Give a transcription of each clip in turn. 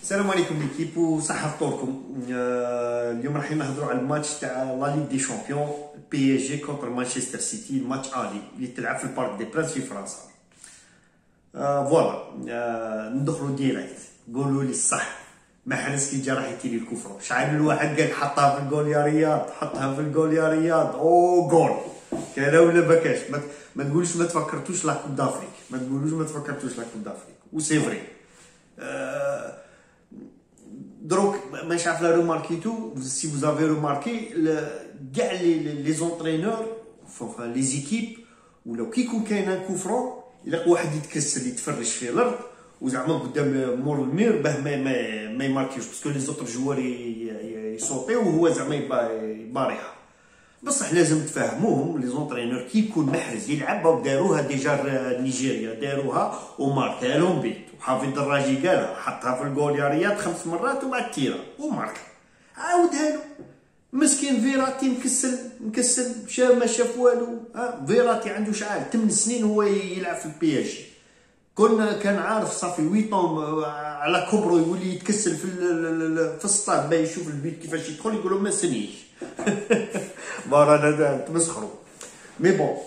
السلام عليكم ليكيب وصحة فطوركم. اليوم راح نهضروا على الماتش تاع لا ليغ دي شامبيون بي اس جي كونتر مانشستر سيتي، الماتش الي اللي تلعب في البارك دي برانس في فرنسا. فوالا ندخلوا ديريكت. قولوا لي الصح، محرز كي جا راح يتيلي الكفر. شعيب الواحد قال حطها في الجول يا رياض، حطها في الجول يا رياض. او جول كان ولا بكاش. ما تقولوش ما تفكرتوش لا كوب دافريك، ما تقولوش ما تفكرتوش لا كوب دافريك. وسي فري. دروك مانيش عارف لا روماركيتو سي vous avez remarqué كاع لي زونطرينور لي زيكيب ولا كي يكون كاين ان كوفرون يلاق واحد يتكسر يتفرش في الارض وزعما قدام مور المير باه ما يماركيوش باسكو لي زوطر جوار يصوتيو وهو زعما يباريها. بصح لازم تفهموهم لي زونطرينور كي يكون محرز يلعب داروها ديجا نيجيريا داروها وماركا لهم بيت. وحافظ الدراجي قالها حطها في الجول يا رياض 5 مرات وبعد تيرا وماركا عاودها له. مسكين فيراتي مكسل ما شاف والو. فيراتي عنده شحال 8 سنين هو يلعب في البي اس جي. كان عارف صافي 8 على كبرو يولي يتكسل في السطاد با يشوف البيت كيفاش يدخل يقولوا ما سنيش. رانا تمسخروا. مي بون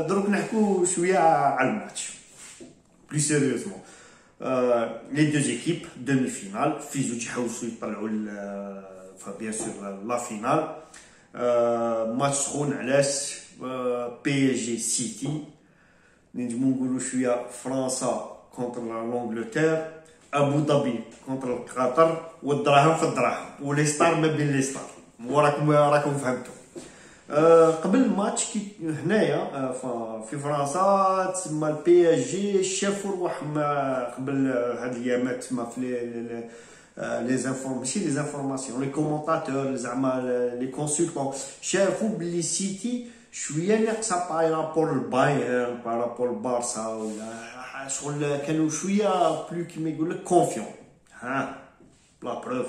دروك نحكوا شويه على الماتش بلو سيريوزمون. لي دو زيكيب دومي فينال فيزو تيحوسوا يطلعوا بيان سور لا فينال. ماتش سخون علاش بي اس جي سيتي. نجمو نقولوا شويه فرنسا كونتر لانجلتير، ابو ظبي كونتر قطر، والدراهم في الدراهم ولي ستار ما بين لي ستار. راكم فهمتوا. قبل الماتش كي هنايا في فرنسا تسمى البي اس جي شافوا روحهم قبل هاد الايامات تسمى في لي ماشي لي انفورماسيون لي كومونطاتور زعما لي كونسلطون شافوا بلي سيتي شويه ناقصه بارابور البايرن بارابور البارسا ولا شغل كانوا شويه بلو كيما يقول لك كونفيون. لا بروف.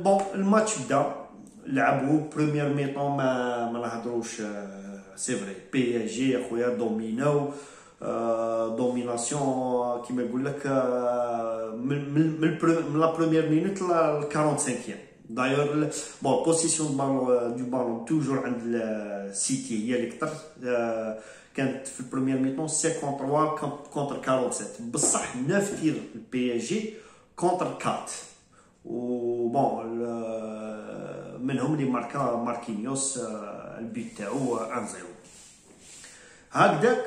بون الماتش بدا لعبوا بروميير ميطون ما نهضروش. سي فري بي اس جي اخويا دوميناو دوميناسيون كيما يقول لك من لا بروميير مينوت ل 45. دايور بون بوسيسيون دو بالون توجور عند السيتي هي اللي كثر. كانت في البروميير ميطون 53 كونتر 47 بصح 9 تير البي اس جي كونتر 4. وبون منهم اللي ماركينيوس البيت تاعو 1-0. هكذاك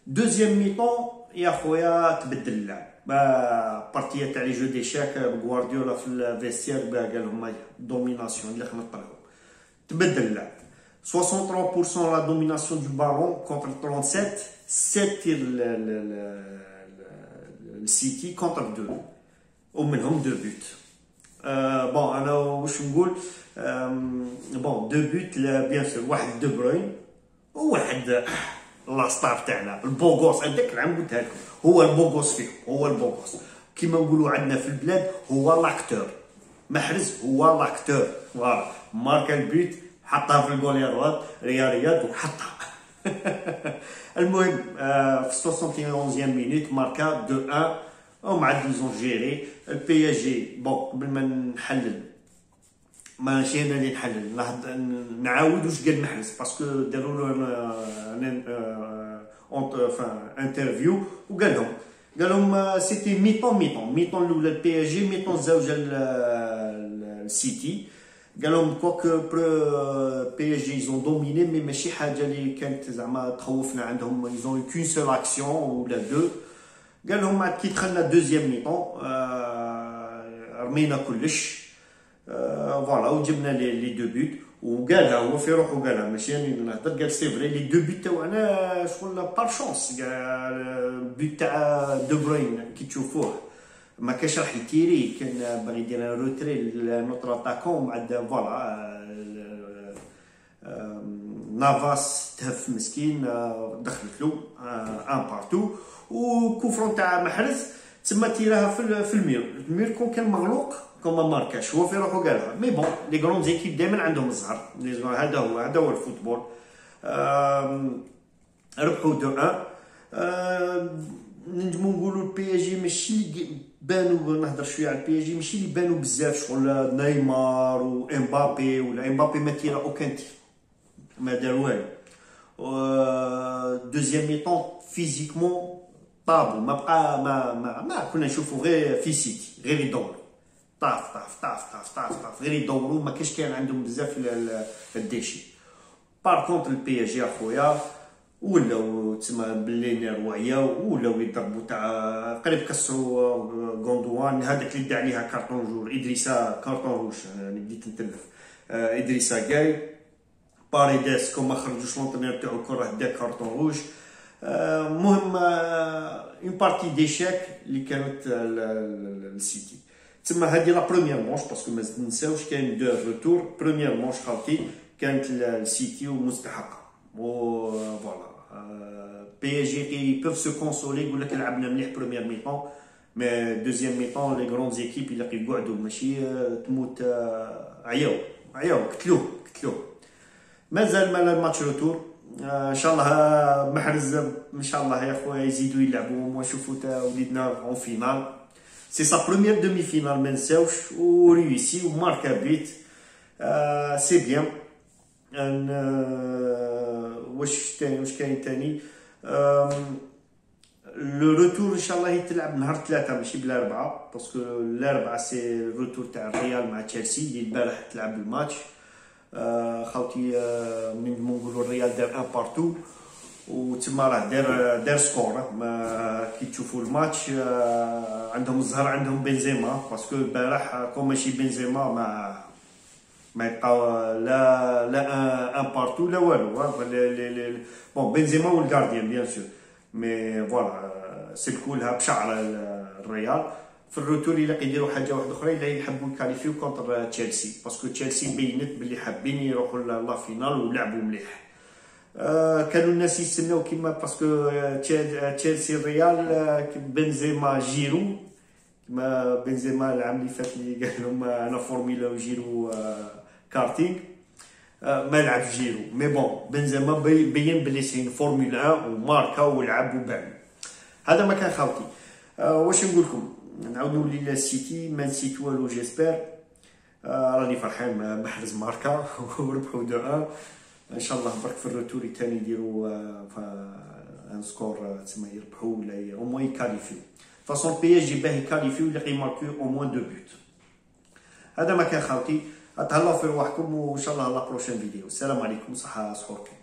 دوزيام ميطون يا خويا تبدل اللعب. بارتيه تاع لي جو ديشاك بغوارديولا في الفيستير قال لهم دوميناسيون اللي خلينا نطلعوا. تبدل اللعب 63% لا دوميناسيون دو بالون كونتر 37 7 تير السيتي كونتر 2 ومنهم 2 بوت. بون انا واش نقول. بون 2 بوت بيان سور واحد دو بروين وواحد لا ستار تاعنا البوغوس. هذاك العام قلتها لكم هو البوغوس فيه، هو البوغوس كيما نقولوا عندنا في البلاد هو لاكتور. محرز هو لاكتور. فوالا ماركا البيت حطها في الجول يا رياض وحطها. المهم في 71 مينوت ماركا 2-1 ومع ديزون جيري البي اس جي. بون قبل ما نحلل ماشي انا اللي نحلل نعاود واش قال محرز باسكو داروا له انترفيو وقال لهم سيتي ميطون الاولى البي اس جي ميطون الزوجه السيتي. قال لهم كوك بي اس جي يزون دوميني مي ماشي حاجه اللي كانت زعما تخوفنا عندهم. يزون كون سول اكسيون ولا دو. قال لهم عاد كي دخلنا دوزيام ميطون رمينا كلش. فوالا وجبنا لي دو بوت وقالها هو في روحو قالها ماشي انا نهضر. قال سي فري لي دو بوت تاعنا شغل بار شونس. بوت تاع دو بروين كي تشوفوه ما كاش راح يتيري كان باغي يدير روتري نوتر اتاكون بعد فوالا نافاس تهف مسكين دخلت له ان بارتو. وكوفرون تاع محرز تما تيراها في المير كون كان مغلوق كون ما ماركاش هو في روحو قالها. مي بون لي غرون زيكيب دائما عندهم الزهر. هذا هو الفوتبول. ربحوا 2-1. نجمو نقولوا البي اس جي ماشي اللي بانوا، نهضر شويه على البي اس جي، ماشي اللي بانوا بزاف شغل نيمار وامبابي، ولا امبابي ما تيرا اوكان تير، ما دار والو. دوزيام ميطون فيزيكمون طابو، ما بقى ما كنا نشوفوا غير في سيتي غير يدوروا طاف طاف طاف طاف طاف طاف غير يدوروا، ما كاش كان عندهم بزاف الديشي. بار كونتر البي اس جي اخويا ولاو تسمى باللي وعياو، ولاو يضربوا تاع قريب كسروا غوندوان، هذاك اللي دا عليها كارطون جور ادريسا كارطون روج، انا بديت نتلف. ادريسا جاي باريديس كون ما خرجوش لونترينور تاعو الكره دا كارطون روج. المهم اون بارتي ديشاك اللي كانت السيتي. تسمى هذه لا بروميير مونش، باسكو ما ننساوش كاين دو روتور. بروميير مونش خاوتي كانت السيتي ومستحقه، و فوالا بي اس جي كي بوف سو كونسولي يقول لك لعبنا مليح بروميير ميطون، مي دوزيام ميطون لي غروند زيكيب اللي يقعدوا ماشي تموت، عياو قتلوه. مازال مال الماتش روتور، ان شاء الله محرز ان شاء الله يا خويا يزيدوا يلعبوا ونشوفوا تا وليدنا اون فينال. سي سا بروميير دومي فينال ما نساوش، وريوسي وماركا بيت. سي بيان. واش كاين تاني؟ لو روتور ان شاء الله يتلعب نهار 3 ماشي بلا 4، باسكو الاربعاء سي الروتور تاع الريال مع تشيلسي اللي البارح تلعب الماتش. خاوتي من نقولوا الريال دار 1 بارتو، وتما راه دار سكور. ما كي تشوفوا الماتش عندهم الزهر، عندهم بنزيما، باسكو البارح كون ماشي بنزيما ما يبقى لا ان بارتو لا والو. بون بنزيما والغارديان بيان سور، مي فوالا سلكولها بشعر الريال. في الروتور الا كيديروا حاجه واحده اخرى، الا يحبوا يكاليفيو كونتر تشيلسي، باسكو تشيلسي بينت باللي حابين يروحوا لا فينال ولعبوا مليح. كانوا الناس يستناو كيما باسكو تشيلسي الريال بنزيما جيرو، كيما بنزيما العام اللي فات اللي قال لهم انا فورميلا وجيرو كارتينغ، ما لعب جيرو. مي بون بنزيما بين بلي سي فورمولا 1 وماركا ولعب وبان. هذا ما كان خاوتي. واش نقول لكم؟ نعاودوا للسيتي، ما نسيت والو جيسبر. راني فرحان محرز ماركا وربحوا 2-1. ان شاء الله برك في الروتور الثاني يديروا ان سكور تسمى يربحوا ولا او موان يكاليفيو. فاصون بي اس جي باه يكاليفيو اللي يماركيو او موان 2 بوت. هذا ما كان خاوتي. تهلاو في رواحكم، وان شاء الله لا بروشين فيديو. السلام عليكم، صحه سحوركم.